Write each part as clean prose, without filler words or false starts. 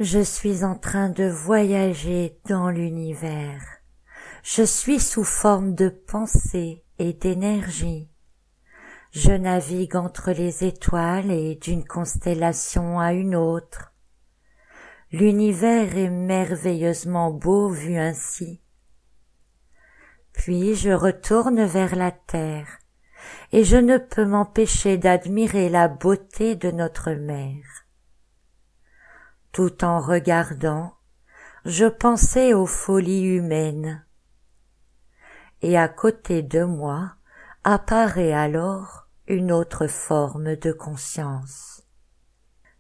Je suis en train de voyager dans l'univers. Je suis sous forme de pensée et d'énergie. Je navigue entre les étoiles et d'une constellation à une autre. L'univers est merveilleusement beau vu ainsi. Puis je retourne vers la terre, et je ne peux m'empêcher d'admirer la beauté de notre mère. Tout en regardant, je pensais aux folies humaines. Et à côté de moi apparaît alors une autre forme de conscience.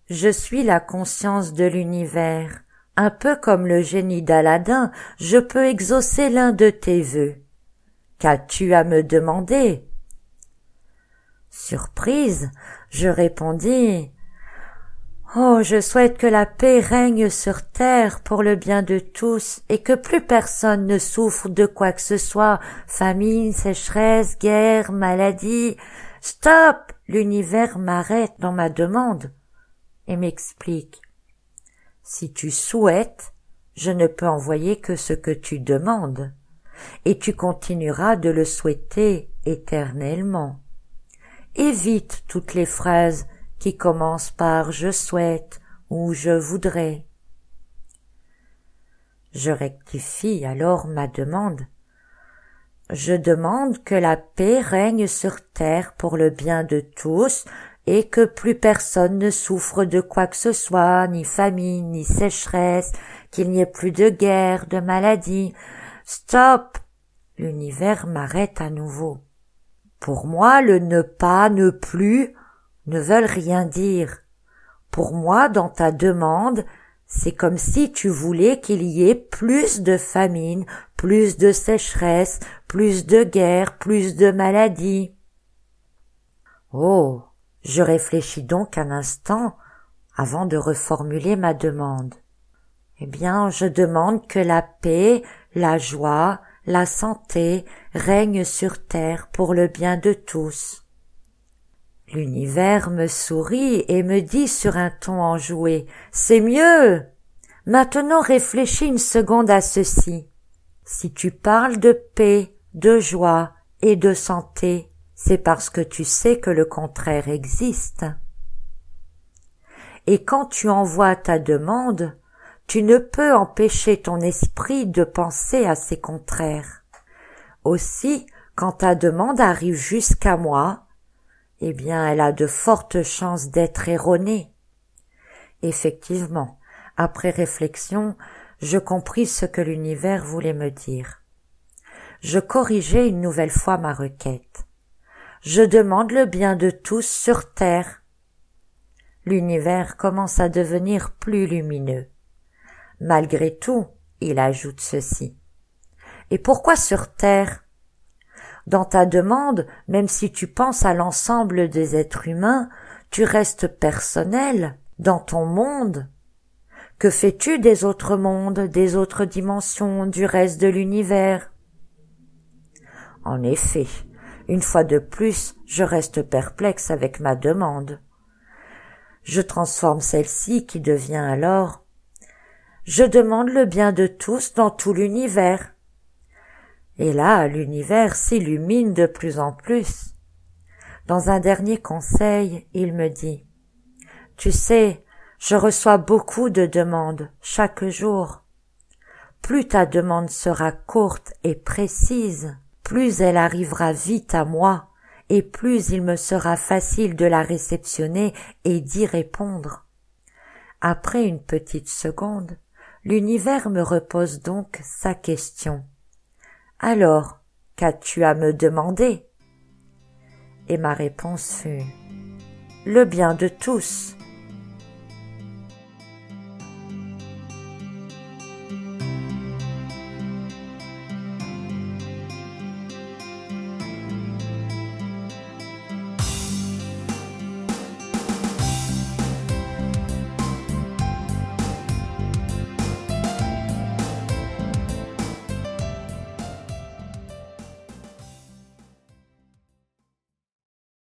Je suis la conscience de l'univers, un peu comme le génie d'Aladin, je peux exaucer l'un de tes vœux. Qu'as-tu à me demander? Surprise, je répondis: Oh, je souhaite que la paix règne sur terre pour le bien de tous et que plus personne ne souffre de quoi que ce soit, famine, sécheresse, guerre, maladie. Stop! L'univers m'arrête dans ma demande et m'explique. Si tu souhaites, je ne peux envoyer que ce que tu demandes, et tu continueras de le souhaiter éternellement. Évite toutes les phrases qui commencent par « je souhaite » ou « je voudrais ». Je rectifie alors ma demande. Je demande que la paix règne sur terre pour le bien de tous et que plus personne ne souffre de quoi que ce soit, ni famine, ni sécheresse, qu'il n'y ait plus de guerre, de maladie. Stop! L'univers m'arrête à nouveau. Pour moi, le ne pas, ne plus ne veulent rien dire. Pour moi, dans ta demande, c'est comme si tu voulais qu'il y ait plus de famine, plus de sécheresse, plus de guerre, plus de maladies. Oh, je réfléchis donc un instant avant de reformuler ma demande. Eh bien, je demande que la paix, la joie, la santé règnent sur terre pour le bien de tous. L'univers me sourit et me dit sur un ton enjoué: « C'est mieux! Maintenant réfléchis une seconde à ceci. Si tu parles de paix, de joie et de santé, c'est parce que tu sais que le contraire existe. Et quand tu envoies ta demande, tu ne peux empêcher ton esprit de penser à ces contraires. Aussi, quand ta demande arrive jusqu'à moi, eh bien, elle a de fortes chances d'être erronée. » Effectivement, après réflexion, je compris ce que l'univers voulait me dire. Je corrigeai une nouvelle fois ma requête. Je demande le bien de tous sur terre. L'univers commence à devenir plus lumineux. Malgré tout, il ajoute ceci. Et pourquoi sur terre? Dans ta demande, même si tu penses à l'ensemble des êtres humains, tu restes personnel dans ton monde. Que fais-tu des autres mondes, des autres dimensions, du reste de l'univers? En effet, une fois de plus, je reste perplexe avec ma demande. Je transforme celle-ci qui devient alors: je demande le bien de tous dans tout l'univers. Et là, l'univers s'illumine de plus en plus. Dans un dernier conseil, il me dit: « Tu sais, je reçois beaucoup de demandes chaque jour. Plus ta demande sera courte et précise, plus elle arrivera vite à moi, et plus il me sera facile de la réceptionner et d'y répondre. » Après une petite seconde, l'univers me repose donc sa question. « Alors, qu'as-tu à me demander ?» Et ma réponse fut: « Le bien de tous. »